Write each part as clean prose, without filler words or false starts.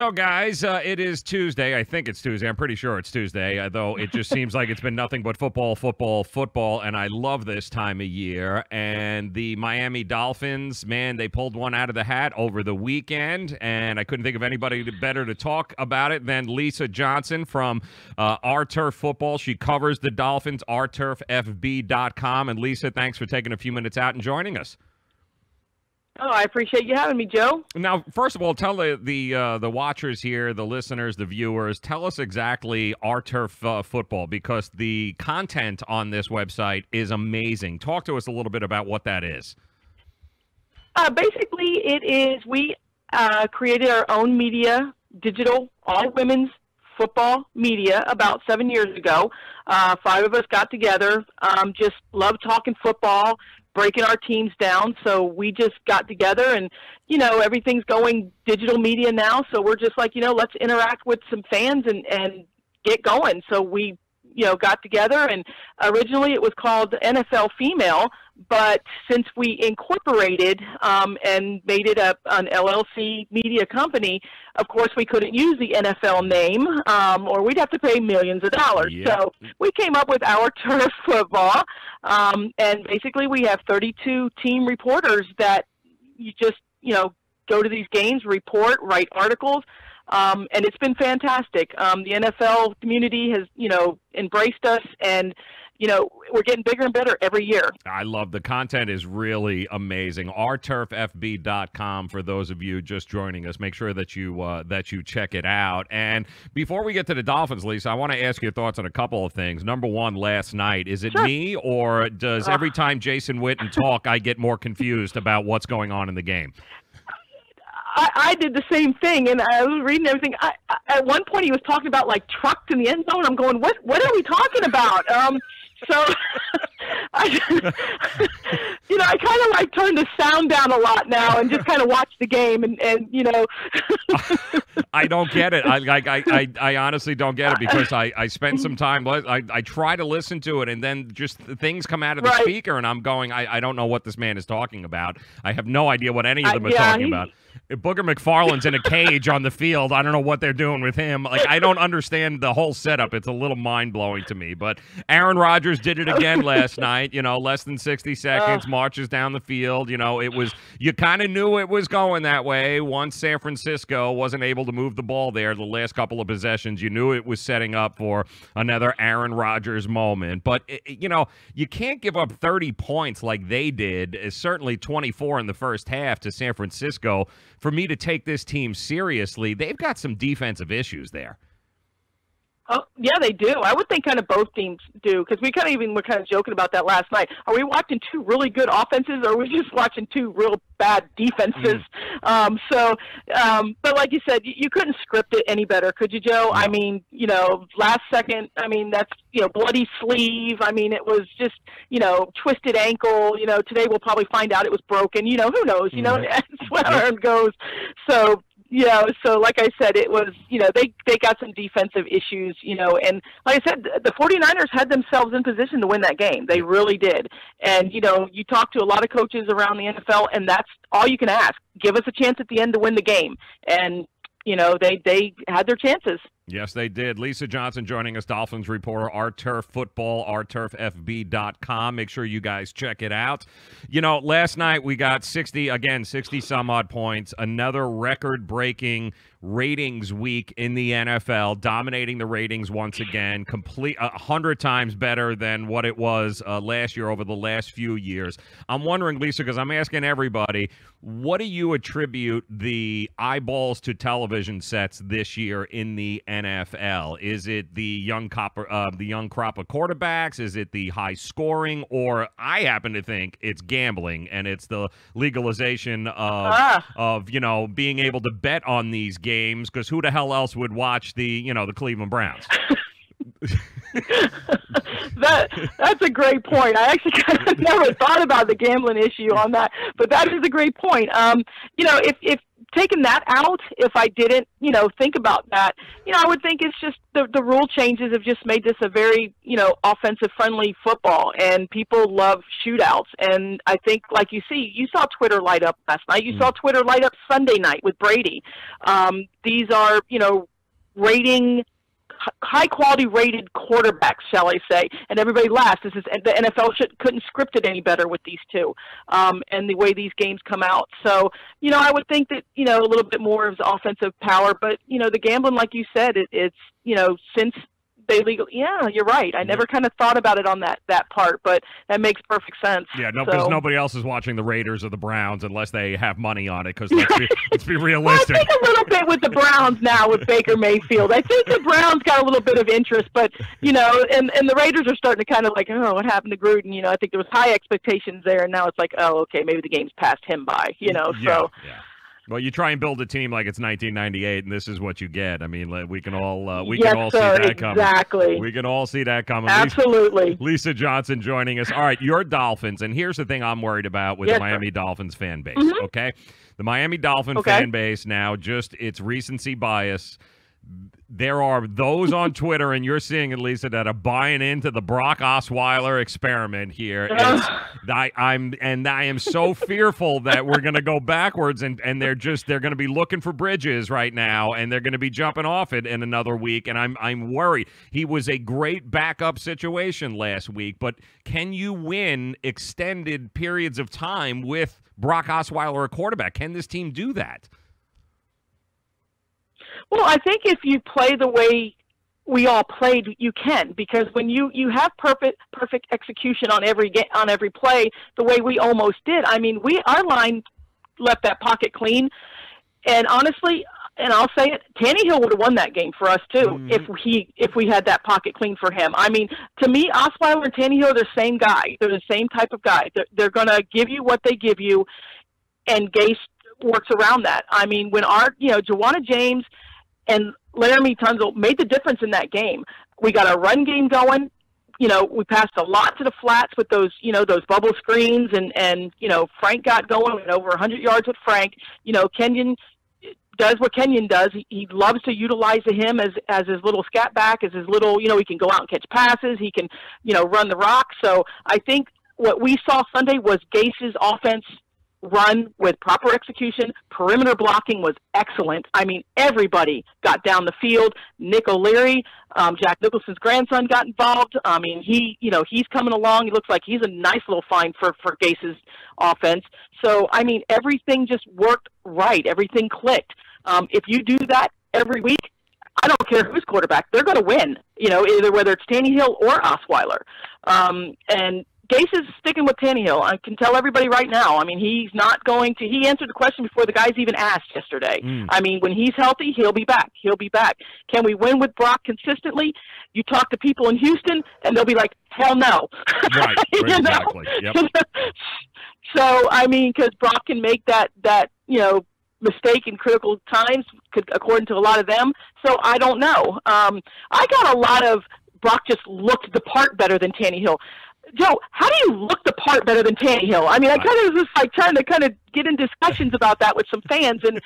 So, guys, it is Tuesday. I think it's Tuesday. I'm pretty sure it's Tuesday, though it just seems like it's been nothing but football, football, football, and I love this time of year. And the Miami Dolphins, man, they pulled one out of the hat over the weekend, and I couldn't think of anybody better to talk about it than Lisa Johnson from Our Turf Football. She covers the Dolphins, ourturffb.com. And, Lisa, thanks for taking a few minutes out and joining us. Oh, I appreciate you having me, Joe. Now, first of all, tell the watchers here, the listeners, the viewers, tell us exactly Our Turf Football, because the content on this website is amazing. Talk to us a little bit about what that is. Basically, we created our own media, digital, all women's football media about 7 years ago. 5 of us got together, just love talking football, breaking our teams down. So we just got together and, everything's going digital media now. So we're just like, let's interact with some fans and get going. So we, got together, and originally it was called NFL Female, but since we incorporated and made it an LLC media company, of course we couldn't use the NFL name or we'd have to pay millions of dollars. Yep. So we came up with Our Turf Football, and basically we have 32 team reporters that you just, go to these games, report, write articles. And it's been fantastic. The NFL community has, embraced us, and, we're getting bigger and better every year. I love the content is really amazing. ourturffb.com for those of you just joining us. Make sure that you check it out. And before we get to the Dolphins, Lisa, I want to ask your thoughts on a couple of things. Number one, last night, is it Sure. me, or does every time Jason Witten talk, I get more confused about what's going on in the game? I did the same thing, and I was reading everything. At one point, he was talking about like trucks in the end zone. I'm going, what are we talking about? So, I kind of like turn the sound down a lot now and just kind of watch the game, and I don't get it. I honestly don't get it, because I spent some time. I try to listen to it, and then just things come out of the speaker, and I'm going, I don't know what this man is talking about. I have no idea what any of them are talking about. Booger McFarland's in a cage on the field. I don't know what they're doing with him. Like, I don't understand the whole setup. It's a little mind-blowing to me. But Aaron Rodgers did it again last night. Less than 60 seconds, marches down the field. You kind of knew it was going that way once San Francisco wasn't able to move the ball there the last couple of possessions. You knew it was setting up for another Aaron Rodgers moment. But, you can't give up 30 points like they did, certainly 24 in the first half to San Francisco, for me to take this team seriously. They've got some defensive issues there. Oh, yeah, they do. I would think kind of both teams do, because we were kind of joking about that last night. Are we watching two really good offenses, or are we just watching two real bad defenses? But like you said, you couldn't script it any better, could you, Joe? No. I mean, last second, that's, bloody sleeve. I mean, it was just, twisted ankle. Today we'll probably find out it was broken. Who knows? That's where it goes. So, so like I said, it was, they got some defensive issues, and like I said, the 49ers had themselves in position to win that game. They really did. And, you talk to a lot of coaches around the NFL, and that's all you can ask. Give us a chance at the end to win the game. And, they had their chances. Yes, they did. Lisa Johnson joining us, Dolphins reporter, Our Turf Football, ourturffb.com. Make sure you guys check it out. Last night we got 60-some-odd points, another record-breaking ratings week in the NFL, dominating the ratings once again, 100 times better than what it was last year over the last few years. I'm wondering, Lisa, because I'm asking everybody, what do you attribute the eyeballs to television sets this year in the NFL? Is it the young crop of quarterbacks? Is it the high scoring? Or I happen to think it's gambling, and it's the legalization of being able to bet on these games, because who the hell else would watch the Cleveland Browns? That's a great point. I actually kind of never thought about the gambling issue on that, but that is a great point. If taken that out, if I didn't, think about that, I would think it's just the rule changes have just made this a very, offensive friendly football, and people love shootouts. And I think, like you saw Twitter light up last night. You saw Twitter light up Sunday night with Brady. These are, high quality rated quarterbacks, shall I say, and everybody laughs. The NFL couldn't script it any better with these two, and the way these games come out. So, I would think that, a little bit more of offensive power, but, the gambling, like you said, it's, since they legal. Yeah, you're right. I never kind of thought about it on that part, but that makes perfect sense. Yeah, no, because nobody else is watching the Raiders or the Browns unless they have money on it. Because let's be realistic. Well, I think a little bit with the Browns now with Baker Mayfield. I think the Browns got a little bit of interest, but and the Raiders are starting to kind of like, oh, what happened to Gruden? I think there was high expectations there, and now it's like, oh, okay, maybe the game's passed him by. So. Yeah. Well, you try and build a team like it's 1998, and this is what you get. I mean, we can all see that coming. Exactly. We can all see that coming. Absolutely. Lisa Johnson joining us. All right, your Dolphins, and here's the thing I'm worried about with the Miami Dolphins fan base. Okay, the Miami Dolphin fan base now, just its recency bias. There are those on Twitter, and you're seeing it, Lisa, that are buying into the Brock Osweiler experiment here. I am so fearful that we're going to go backwards, and they're going to be looking for bridges right now, and they're going to be jumping off it in another week, and I'm worried. He was a great backup situation last week, but can you win extended periods of time with Brock Osweiler, a quarterback? Can this team do that? Well, I think if you play the way we all played, you can, because when you have perfect execution on every play, the way we almost did. I mean, our line left that pocket clean, and honestly, and I'll say it, Tannehill would have won that game for us too if we had that pocket clean for him. I mean, to me, Osweiler and Tannehill are the same guy. They're the same type of guy. They're going to give you what they give you, and Gase works around that. I mean, when Joanna James and Laramie Tunzel made the difference in that game. We got a run game going. We passed a lot to the flats with those bubble screens, and Frank got going. We went over 100 yards with Frank. Kenyon does what Kenyon does. He loves to utilize him as his little scat back, as his little, he can go out and catch passes. He can, run the rock. So I think what we saw Sunday was Gase's offense run with proper execution. Perimeter blocking was excellent. I mean, everybody got down the field. Nick O'Leary, Jack Nicholson's grandson, got involved. I mean, he's coming along. He looks like he's a nice little find for Gase's offense. So, I mean, everything just worked right. Everything clicked. If you do that every week, I don't care who's quarterback, they're going to win, either whether it's Tannehill or Osweiler. And Gase is sticking with Tannehill. I can tell everybody right now. I mean, he's not going to – he answered the question before the guys even asked yesterday. I mean, when he's healthy, he'll be back. He'll be back. Can we win with Brock consistently? You talk to people in Houston, and they'll be like, hell no. Right, exactly. Yep. So, I mean, because Brock can make that mistake in critical times, according to a lot of them. So, I don't know. I got a lot of Brock just looked the part better than Tannehill. Joe, how do you look the part better than Tannehill? I mean, I kind of was just like trying to kind of get in discussions about that with some fans, and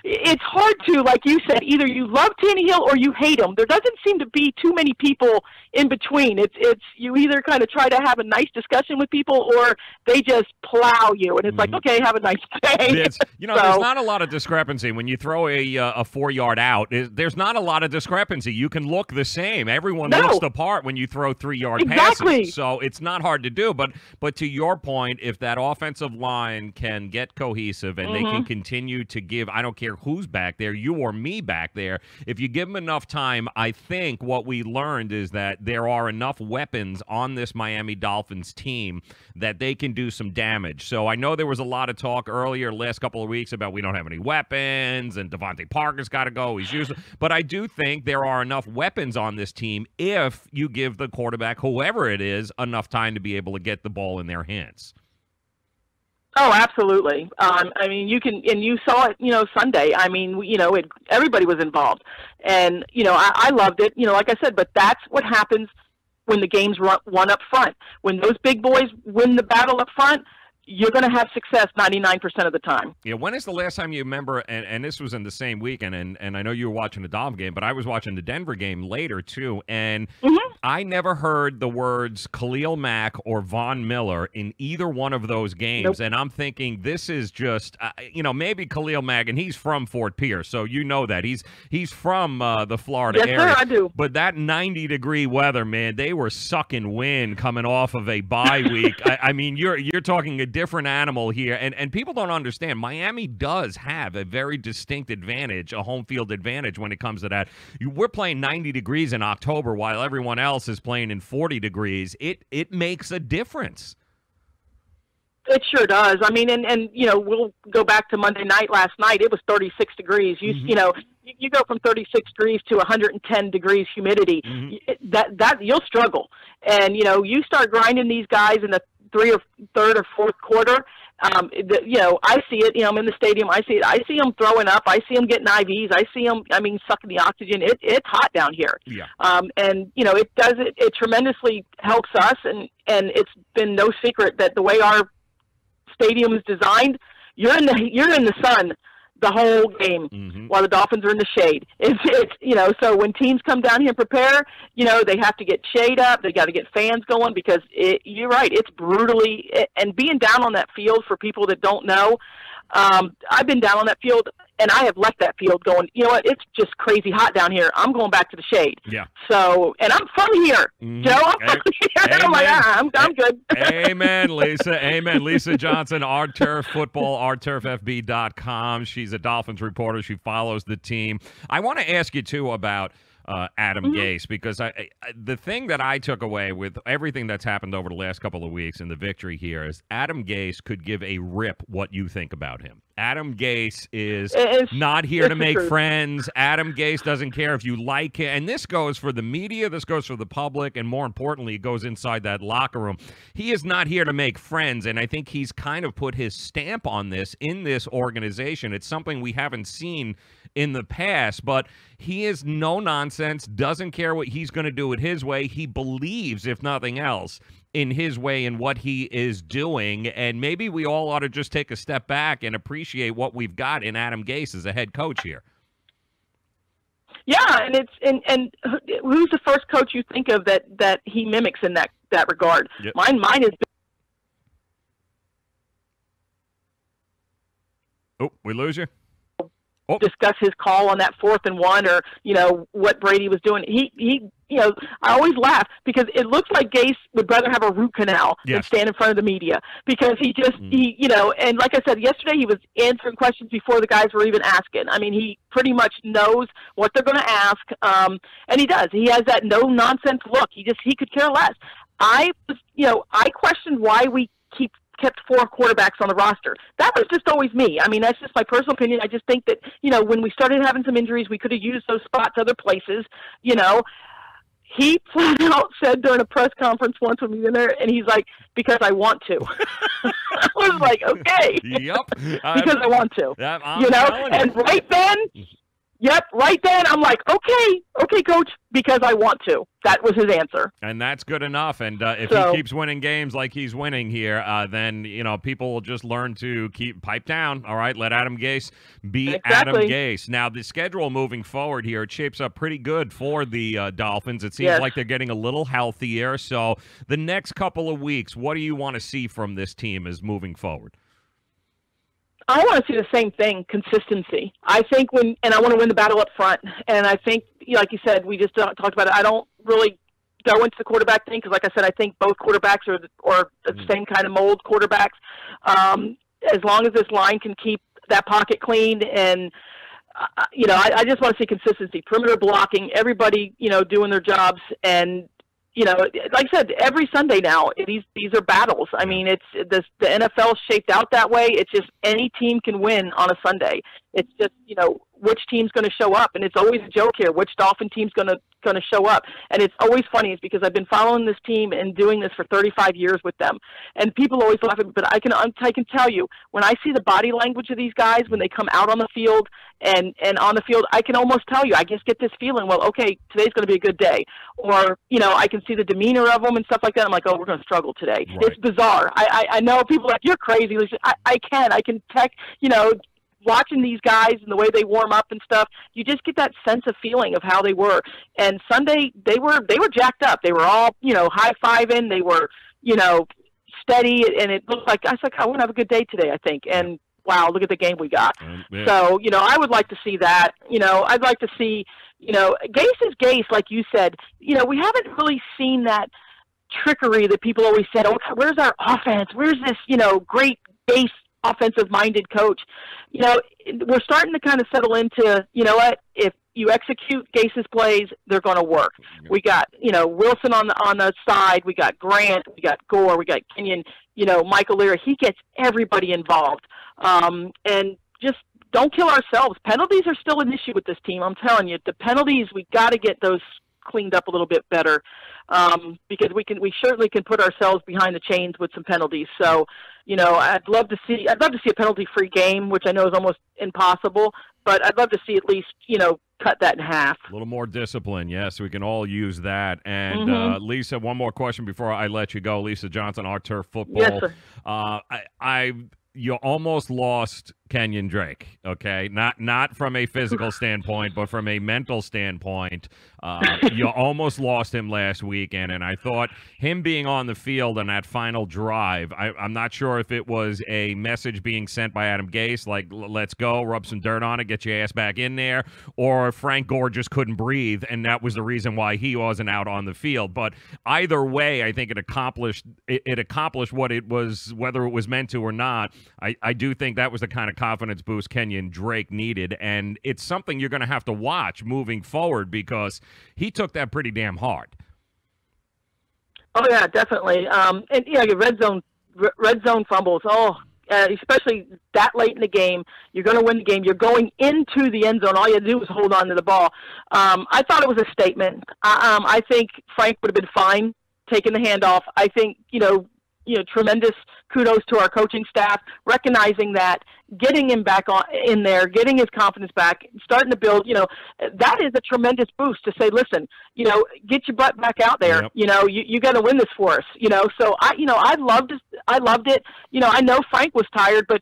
it's hard to, like you said, either you love Tannehill or you hate him. There doesn't seem to be too many people in between. It's you either kind of try to have a nice discussion with people, or they just plow you, and it's like, okay, have a nice day. There's not a lot of discrepancy when you throw a 4-yard out. There's not a lot of discrepancy. You can look the same. Everyone looks the part when you throw 3-yard passes. So it's not hard to do. But to your point, if that offensive line can get cohesive and they can continue to give, I don't care who's back there, you or me back there, if you give them enough time, I think what we learned is that there are enough weapons on this Miami Dolphins team that they can do some damage. So I know there was a lot of talk earlier last couple of weeks about we don't have any weapons and Devontae Parker's got to go. He's useless. But I do think there are enough weapons on this team if you give the quarterback, whoever it is, enough time to be able to get the ball in their hands. Oh, absolutely. I mean, you can, and you saw it, Sunday. I mean, everybody was involved, and I loved it. Like I said, but that's what happens when the game's won up front. When those big boys win the battle up front, you're going to have success 99% of the time. Yeah, when is the last time you remember, and this was in the same weekend, and I know you were watching the Dolphin game, but I was watching the Denver game later, too, and I never heard the words Khalil Mack or Von Miller in either one of those games, and I'm thinking this is just, maybe Khalil Mack, and he's from Fort Pierce, so you know that. He's from the Florida area. Yes, sir, I do. But that 90-degree weather, man, they were sucking wind coming off of a bye week. I mean, you're talking a different animal here, and people don't understand. Miami does have a very distinct advantage, a home field advantage when it comes to that. We're playing 90 degrees in October while everyone else is playing in 40 degrees. It makes a difference. It sure does. I mean, and we'll go back to Monday night last night. It was 36 degrees. You go from 36 degrees to 110 degrees humidity. That you'll struggle. And you start grinding these guys in the third or fourth quarter. I see it. I'm in the stadium. I see it. I see them throwing up. I see them getting IVs. I see them. Sucking the oxygen. It's hot down here. Yeah. It tremendously helps us. And it's been no secret that the way our stadium is designed, you're in the sun the whole game while the Dolphins are in the shade. It's so when teams come down here and prepare, they have to get shade up. They got to get fans going because you're right. It's brutally, and being down on that field for people that don't know, I've been down on that field and I have left that field going, you know what, it's just crazy hot down here. I'm going back to the shade. Yeah. So, and I'm from here, Joe. I'm from here. I'm like, I'm good. Amen, Lisa. Amen. Lisa Johnson, Our Turf Football, OurTurfFB.com. She's a Dolphins reporter. She follows the team. I want to ask you, too, about Adam Gase, because the thing that I took away with everything that's happened over the last couple of weeks and the victory here is Adam Gase could give a rip what you think about him. Adam Gase is not here to make friends. Adam Gase doesn't care if you like him. And this goes for the media, this goes for the public, and more importantly, it goes inside that locker room. He is not here to make friends, and I think he's kind of put his stamp on this in this organization. It's something we haven't seen in the past, but he is no nonsense, doesn't care what he's going to do it his way. He believes, if nothing else, in his way and what he is doing, and maybe we all ought to just take a step back and appreciate what we've got in Adam Gase as a head coach here. Yeah, and who's the first coach you think of that he mimics in that regard? Yep. Mine is. Oh, we lose you. Discuss his call on that 4th and 1, or what Brady was doing. He I always laugh because it looks like Gase would rather have a root canal than stand in front of the media, because he just and like I said yesterday, he was answering questions before the guys were even asking. I mean, he pretty much knows what they're going to ask, and he does. He has that no nonsense look. He could care less. I questioned why we kept 4 quarterbacks on the roster. That was just always me. I mean, that's just my personal opinion. I just think that, when we started having some injuries, we could have used those spots other places. He flat out said during a press conference once when we were in there, and he's like, because I want to. I was like, okay. Yep. Because I want to. And right then, I'm like, okay, coach, because I want to. That was his answer. And that's good enough. And if he keeps winning games like he's winning here, then, people will just learn to pipe down. All right, let Adam Gase be Adam Gase. Now, the schedule moving forward here, it shapes up pretty good for the Dolphins. It seems like they're getting a little healthier. So the next couple of weeks, what do you want to see from this team as moving forward? I want to see the same thing, consistency. I think and I want to win the battle up front. And I think, like you said, we just talked about it. I don't really go into the quarterback thing because, like I said, I think both quarterbacks are the same kind of mold quarterbacks. As long as this line can keep that pocket clean, and I just want to see consistency, perimeter blocking, everybody doing their jobs, and like I said, every Sunday now, these are battles. I mean, the NFL shaped out that way. It's just any team can win on a Sunday. It's just, which team's going to show up. And it's always a joke here, which Dolphin team's going to going to show up. And it's always funny is because I've been following this team and doing this for 35 years with them. And people always laugh at me, but I can tell you, when I see the body language of these guys, when they come out on the field and on the field, I can almost tell you, I just get this feeling, well, okay, today's going to be a good day. Or, I can see the demeanor of them and stuff like that. I'm like, oh, we're going to struggle today. Right. It's bizarre. I know people are like, you're crazy. I can tech, watching these guys and the way they warm up and stuff, you just get that sense of feeling of how they were. And Sunday, they were jacked up. They were all, high-fiving. They were, steady. And it looked like, I was like, I want to have a good day today, I think. And, wow, look at the game we got. Yeah. So, I would like to see that. I'd like to see, Gase is Gase, like you said. We haven't really seen that trickery that people always said, oh, where's our offense? Where's this, great Gase offensive-minded coach? We're starting to kind of settle into, what, if you execute Gase's plays, they're going to work. Yeah. We got, Wilson on the side. We got Grant. We got Gore. We got Kenyon. Michael Leary. He gets everybody involved. And just don't kill ourselves. Penalties are still an issue with this team. I'm telling you, the penalties, we got to get those cleaned up a little bit better, because we certainly can put ourselves behind the chains with some penalties. So, I'd love to see a penalty-free game, which I know is almost impossible, but I'd love to see at least, cut that in half. A little more discipline, yes, we can all use that. And Lisa, one more question before I let you go. Lisa Johnson, Our Turf Football. Yes, sir. You almost lost Kenyon Drake, okay? Not from a physical standpoint, but from a mental standpoint. You almost lost him last weekend, and I thought him being on the field on that final drive, I'm not sure if it was a message being sent by Adam Gase, like, let's go, rub some dirt on it, get your ass back in there, or Frank Gore just couldn't breathe, and that was the reason why he wasn't out on the field. But either way, I think it accomplished what it was, whether it was meant to or not. I do think that was the kind of confidence boost Kenyon Drake needed, and it's something you're going to have to watch moving forward because he took that pretty damn hard. Oh yeah, definitely. And red zone fumbles. Oh, especially that late in the game, you're going to win the game. You're going into the end zone. All you have to do is hold on to the ball. I thought it was a statement. I think Frank would have been fine taking the handoff. I think tremendous kudos to our coaching staff, recognizing that, getting him back in there, getting his confidence back, starting to build, that is a tremendous boost to say, listen, get your butt back out there. Yep. You got to win this for us, so I loved it. I know Frank was tired, but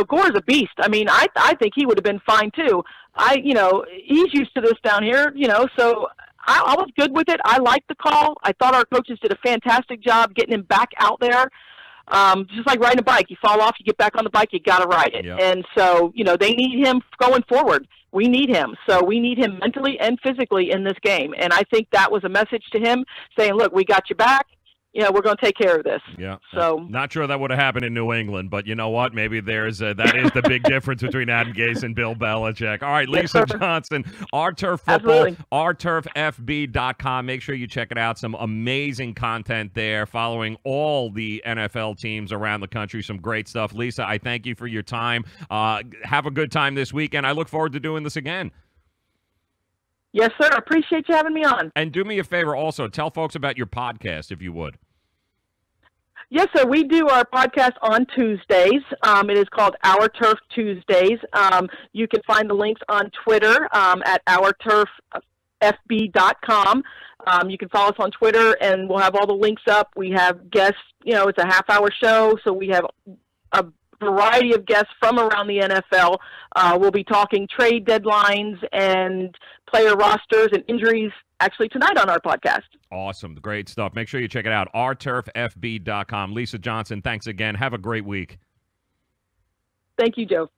Gore's a beast. I mean, I think he would have been fine too. He's used to this down here, so I was good with it. I liked the call. I thought our coaches did a fantastic job getting him back out there. Just like riding a bike. You fall off, you get back on the bike, you got to ride it. Yep. And so, they need him going forward. We need him. So we need him mentally and physically in this game. And I think that was a message to him saying, look, we got you back. We're going to take care of this. Yeah. So not sure that would have happened in New England, but you know what? Maybe that is the big difference between Adam Gase and Bill Belichick. All right, Lisa Johnson, Our Turf Football, OurTurfFB.com. Make sure you check it out. Some amazing content there, following all the NFL teams around the country. Some great stuff. Lisa, I thank you for your time. Have a good time this weekend. I look forward to doing this again. Yes, sir. Appreciate you having me on. And do me a favor also. Tell folks about your podcast, if you would. Yes, sir. We do our podcast on Tuesdays. It is called Our Turf Tuesdays. You can find the links on Twitter at OurTurfFB.com. You can follow us on Twitter, and we'll have all the links up. We have guests. It's a half-hour show, so we have a variety of guests from around the NFL. We'll be talking trade deadlines and player rosters and injuries actually tonight on our podcast. Awesome. Great stuff. Make sure you check it out. OurTurfFB.com. Lisa Johnson, thanks again. Have a great week. Thank you, Joe.